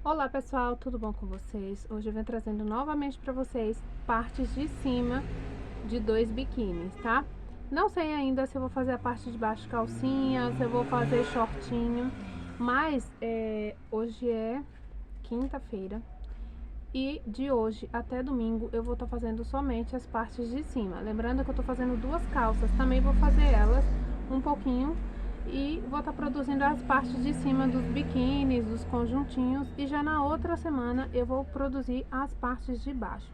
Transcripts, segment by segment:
Olá pessoal, tudo bom com vocês? Hoje eu venho trazendo novamente para vocês partes de cima de dois biquínis, tá? Não sei ainda se eu vou fazer a parte de baixo calcinha, se eu vou fazer shortinho, mas hoje é quinta-feira e de hoje até domingo eu vou estar fazendo somente as partes de cima. Lembrando que eu tô fazendo duas calças, também vou fazer elas um pouquinho e vou estar produzindo as partes de cima dos biquínis, dos conjuntinhos, e já na outra semana eu vou produzir as partes de baixo.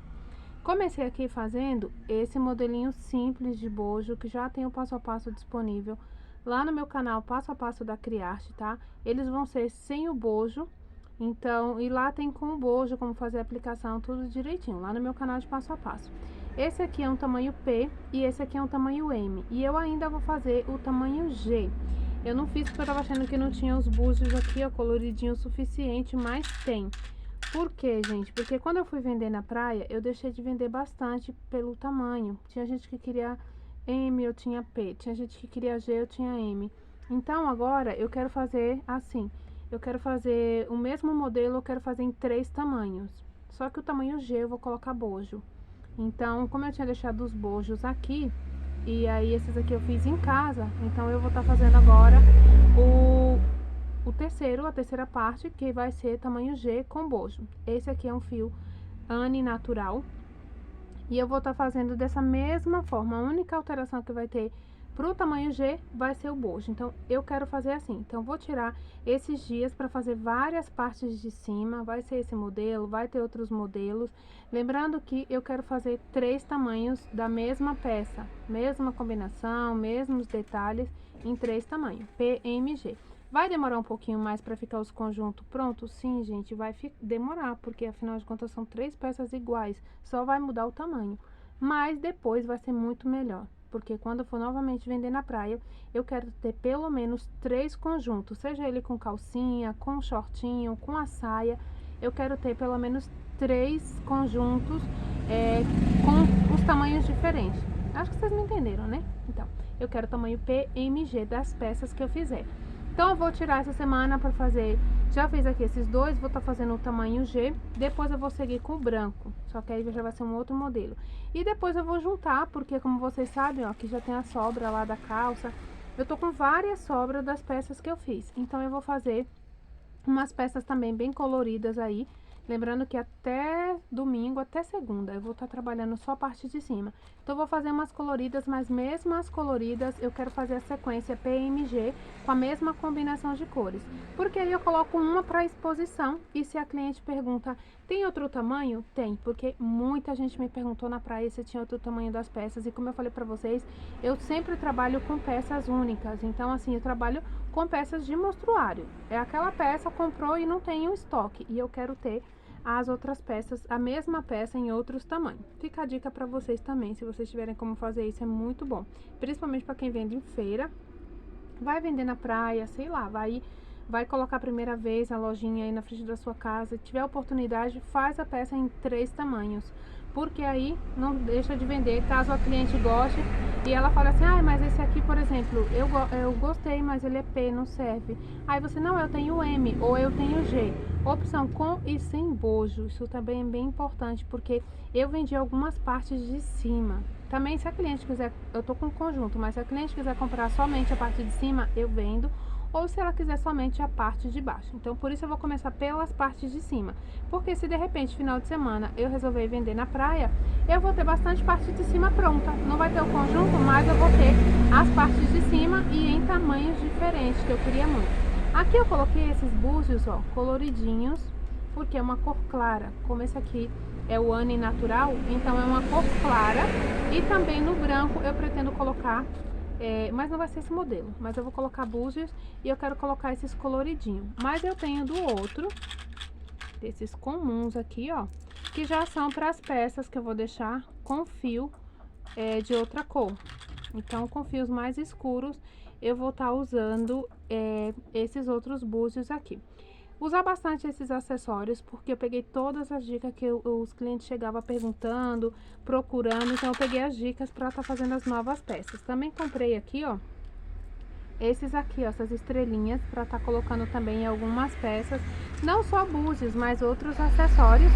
Comecei aqui fazendo esse modelinho simples de bojo, que já tem o passo a passo disponível lá no meu canal Passo a Passo da Criarte, tá? Eles vão ser sem o bojo, então, e lá tem com o bojo, como fazer a aplicação, tudo direitinho, lá no meu canal de passo a passo. Esse aqui é um tamanho P e esse aqui é um tamanho M, e eu ainda vou fazer o tamanho G. Eu não fiz porque eu tava achando que não tinha os búzios aqui, ó, coloridinho o suficiente, mas tem. Por quê, gente? Porque quando eu fui vender na praia, eu deixei de vender bastante pelo tamanho. Tinha gente que queria M, eu tinha P. Tinha gente que queria G, eu tinha M. Então, agora, eu quero fazer assim. Eu quero fazer o mesmo modelo, eu quero fazer em 3 tamanhos. Só que o tamanho G eu vou colocar bojo. Então, como eu tinha deixado os bojos aqui, e aí esses aqui eu fiz em casa, então eu vou estar fazendo agora a terceira parte, que vai ser tamanho G com bojo. Esse aqui é um fio Anne natural. E eu vou estar fazendo dessa mesma forma. A única alteração que vai ter pro tamanho G vai ser o bojo. Então, eu quero fazer assim. Então, vou tirar esses dias para fazer várias partes de cima. Vai ser esse modelo, vai ter outros modelos. Lembrando que eu quero fazer 3 tamanhos da mesma peça. Mesma combinação, mesmos detalhes em 3 tamanhos. P, M, G. Vai demorar um pouquinho mais para ficar os conjuntos prontos? Sim, gente, vai demorar, porque afinal de contas são 3 peças iguais, só vai mudar o tamanho. Mas depois vai ser muito melhor, porque quando eu for novamente vender na praia, eu quero ter pelo menos 3 conjuntos, seja ele com calcinha, com shortinho, com a saia, eu quero ter pelo menos 3 conjuntos com os tamanhos diferentes. Acho que vocês me entenderam, né? Então, eu quero tamanho P, M, G das peças que eu fizer. Então, eu vou tirar essa semana para fazer, já fiz aqui esses dois, vou estar fazendo o tamanho G, depois eu vou seguir com o branco, só que aí já vai ser um outro modelo. E depois eu vou juntar, porque como vocês sabem, ó, aqui já tem a sobra lá da calça, eu tô com várias sobras das peças que eu fiz, então eu vou fazer umas peças também bem coloridas aí. Lembrando que até domingo, até segunda, eu vou estar trabalhando só a parte de cima. Então, eu vou fazer umas coloridas, mas mesmo as coloridas, eu quero fazer a sequência PMG com a mesma combinação de cores. Porque aí eu coloco uma para exposição e se a cliente pergunta, tem outro tamanho? Tem, porque muita gente me perguntou na praia se tinha outro tamanho das peças. E como eu falei para vocês, eu sempre trabalho com peças únicas. Então, assim, eu trabalho com peças de mostruário. É aquela peça, comprou e não tem o estoque. E eu quero ter as outras peças, a mesma peça em outros tamanhos. Fica a dica para vocês também, se vocês tiverem como fazer isso, é muito bom. Principalmente para quem vende em feira, vai vender na praia, sei lá, vai colocar a primeira vez a lojinha aí na frente da sua casa, tiver oportunidade, faz a peça em 3 tamanhos. Porque aí não deixa de vender, caso a cliente goste e ela fala assim, ah, mas esse aqui, por exemplo, eu gostei, mas ele é P, não serve. Aí você, não, eu tenho M ou eu tenho G. Opção com e sem bojo, isso também é bem importante, porque eu vendi algumas partes de cima. Também, se a cliente quiser, eu tô com conjunto, mas se a cliente quiser comprar somente a parte de cima, eu vendo. Ou se ela quiser somente a parte de baixo. Então, por isso eu vou começar pelas partes de cima. Porque se de repente, final de semana, eu resolver vender na praia, eu vou ter bastante parte de cima pronta. Não vai ter o conjunto, mas eu vou ter as partes de cima e em tamanhos diferentes, que eu queria muito. Aqui eu coloquei esses búzios, ó, coloridinhos, porque é uma cor clara. Como esse aqui é o Anne natural, então é uma cor clara. E também no branco eu pretendo colocar, mas não vai ser esse modelo, mas eu vou colocar búzios e eu quero colocar esses coloridinhos. Mas eu tenho do outro, desses comuns aqui, ó, que já são para as peças que eu vou deixar com fio de outra cor. Então, com fios mais escuros, eu vou estar usando esses outros búzios aqui. Usar bastante esses acessórios, porque eu peguei todas as dicas que os clientes chegavam perguntando, procurando, então eu peguei as dicas para estar fazendo as novas peças. Também comprei aqui, ó, esses aqui, ó, essas estrelinhas, pra tá colocando também em algumas peças, não só búzios, mas outros acessórios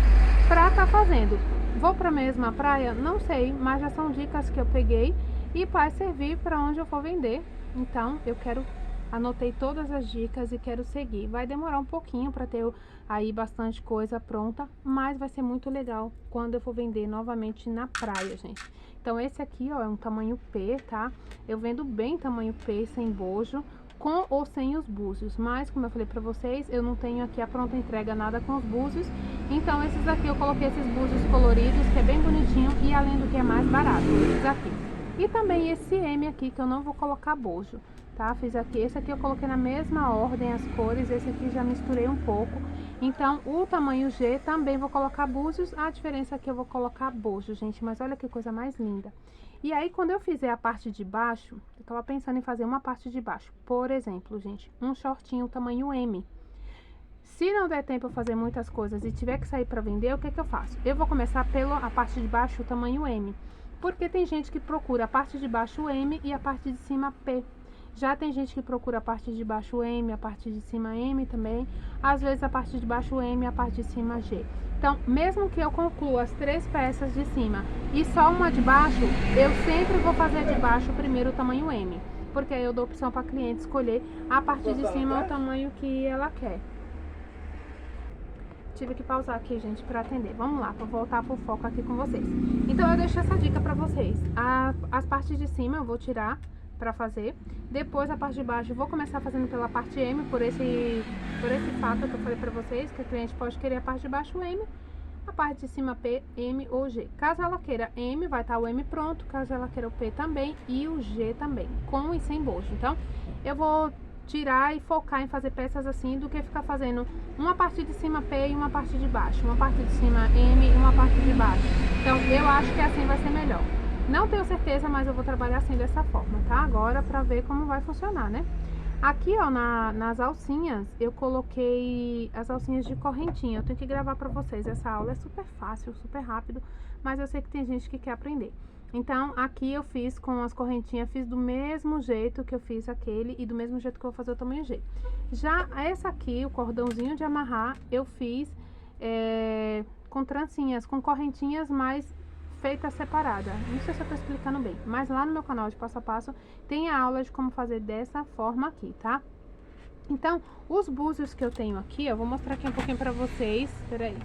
pra tá fazendo. Vou pra mesma praia? Não sei, mas já são dicas que eu peguei e vai servir para onde eu for vender. Então, anotei todas as dicas e quero seguir. Vai demorar um pouquinho para ter aí bastante coisa pronta, mas vai ser muito legal quando eu for vender novamente na praia, gente. Então, esse aqui, ó, é um tamanho P, tá? Eu vendo bem tamanho P, sem bojo, com ou sem os búzios, mas como eu falei pra vocês, eu não tenho aqui a pronta entrega nada com os búzios, então esses aqui eu coloquei esses búzios coloridos, que é bem bonitinho e além do que é mais barato, esses aqui. E também esse M aqui, que eu não vou colocar bojo, tá? Fiz aqui, esse aqui eu coloquei na mesma ordem as cores, esse aqui já misturei um pouco. Então, o tamanho G também vou colocar búzios, a diferença é que eu vou colocar bojo, gente, mas olha que coisa mais linda. E aí, quando eu fizer a parte de baixo, eu tava pensando em fazer uma parte de baixo. Por exemplo, gente, um shortinho tamanho M. Se não der tempo eu fazer muitas coisas e tiver que sair para vender, o que que eu faço? Eu vou começar pela parte de baixo, o tamanho M. Porque tem gente que procura a parte de baixo M e a parte de cima P. Já tem gente que procura a parte de baixo M, a parte de cima M também. Às vezes a parte de baixo M e a parte de cima G. Então, mesmo que eu conclua as 3 peças de cima e só uma de baixo, eu sempre vou fazer de baixo primeiro o tamanho M. Porque aí eu dou opção para a cliente escolher a parte de cima o tamanho que ela quer. Tive que pausar aqui, gente, para atender. Vamos lá, para voltar pro foco aqui com vocês. Então, eu deixo essa dica para vocês. As partes de cima eu vou tirar para fazer. Depois, a parte de baixo, eu vou começar fazendo pela parte M, por esse fato que eu falei para vocês, que a cliente pode querer a parte de baixo M, a parte de cima P, M ou G. Caso ela queira M, vai estar o M pronto. Caso ela queira o P também e o G também, com e sem bojo. Então, eu vou tirar e focar em fazer peças assim do que ficar fazendo uma parte de cima P e uma parte de baixo, uma parte de cima M e uma parte de baixo. Então, eu acho que assim vai ser melhor. Não tenho certeza, mas eu vou trabalhar assim dessa forma, tá? Agora pra ver como vai funcionar, né? Aqui, ó, nas alcinhas, eu coloquei as alcinhas de correntinha. Eu tenho que gravar pra vocês. Essa aula é super fácil, super rápido, mas eu sei que tem gente que quer aprender. Então, aqui eu fiz com as correntinhas, fiz do mesmo jeito que eu fiz aquele e do mesmo jeito que eu vou fazer o tamanho G. Já essa aqui, o cordãozinho de amarrar, eu fiz com trancinhas, com correntinhas mais feita separada. Não sei se eu tô explicando bem, mas lá no meu canal de passo a passo tem a aula de como fazer dessa forma aqui, tá? Então, os búzios que eu tenho aqui, eu vou mostrar aqui um pouquinho pra vocês, peraí,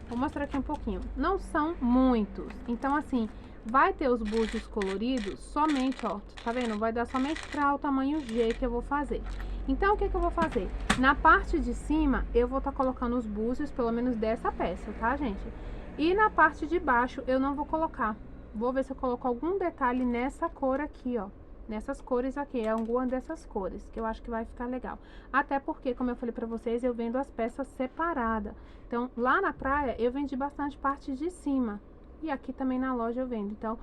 vou mostrar aqui um pouquinho, não são muitos, então assim, vai ter os búzios coloridos somente, ó, tá vendo? Vai dar somente para o tamanho G que eu vou fazer. Então, o que que eu vou fazer? Na parte de cima, eu vou estar colocando os búzios, pelo menos dessa peça, tá, gente? E na parte de baixo eu não vou colocar. Vou ver se eu coloco algum detalhe nessa cor aqui, ó. Nessas cores aqui, é alguma dessas cores, que eu acho que vai ficar legal. Até porque, como eu falei pra vocês, eu vendo as peças separadas. Então, lá na praia, eu vendi bastante parte de cima. E aqui também na loja eu vendo. Então,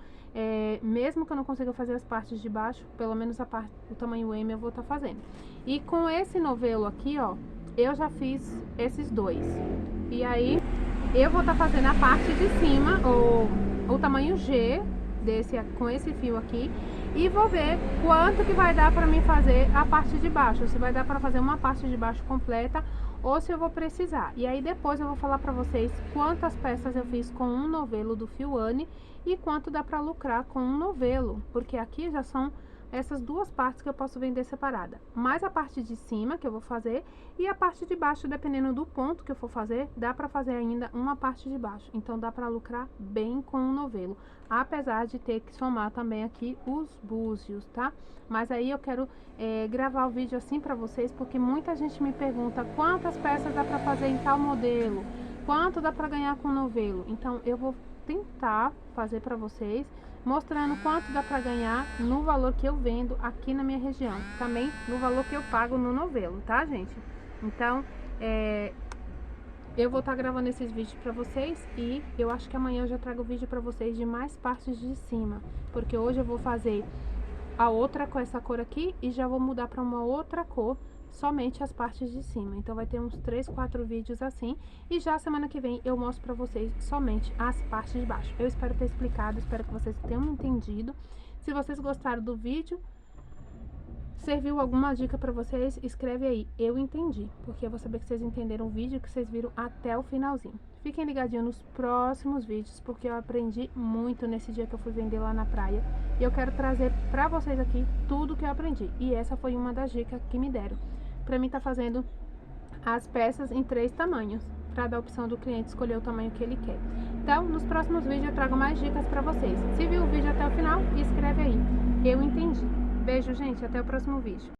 mesmo que eu não consiga fazer as partes de baixo, pelo menos o tamanho M eu vou estar fazendo. E com esse novelo aqui, ó, eu já fiz esses dois. E aí, eu vou estar fazendo a parte de cima, o tamanho G, com esse fio aqui. E vou ver quanto que vai dar pra mim fazer a parte de baixo. Se vai dar pra fazer uma parte de baixo completa ou se eu vou precisar. E aí depois eu vou falar pra vocês quantas peças eu fiz com um novelo do Fioane e quanto dá pra lucrar com um novelo. Porque aqui já são essas duas partes que eu posso vender separada. Mais a parte de cima que eu vou fazer e a parte de baixo, dependendo do ponto que eu for fazer, dá pra fazer ainda uma parte de baixo. Então dá pra lucrar bem com um novelo. Apesar de ter que somar também aqui os búzios, tá? Mas aí eu quero gravar o vídeo assim pra vocês, porque muita gente me pergunta quantas peças dá pra fazer em tal modelo, quanto dá pra ganhar com novelo. Então eu vou tentar fazer pra vocês, mostrando quanto dá pra ganhar no valor que eu vendo aqui na minha região. Também no valor que eu pago no novelo, tá, gente? Então, eu vou estar gravando esses vídeos pra vocês e eu acho que amanhã eu já trago vídeo pra vocês de mais partes de cima. Porque hoje eu vou fazer a outra com essa cor aqui e já vou mudar pra uma outra cor, somente as partes de cima. Então vai ter uns 3, 4 vídeos assim. E já semana que vem eu mostro pra vocês somente as partes de baixo. Eu espero ter explicado, espero que vocês tenham entendido. Se vocês gostaram do vídeo, Serviu alguma dica pra vocês? Escreve aí, eu entendi, porque eu vou saber que vocês entenderam o vídeo, que vocês viram até o finalzinho. Fiquem ligadinhos nos próximos vídeos, porque eu aprendi muito nesse dia que eu fui vender lá na praia. E eu quero trazer pra vocês aqui tudo que eu aprendi. E essa foi uma das dicas que me deram. Pra mim tá fazendo as peças em 3 tamanhos, pra dar a opção do cliente escolher o tamanho que ele quer. Então, nos próximos vídeos eu trago mais dicas pra vocês. Se viu o vídeo até o final, escreve aí, eu entendi. Beijo, gente, até o próximo vídeo.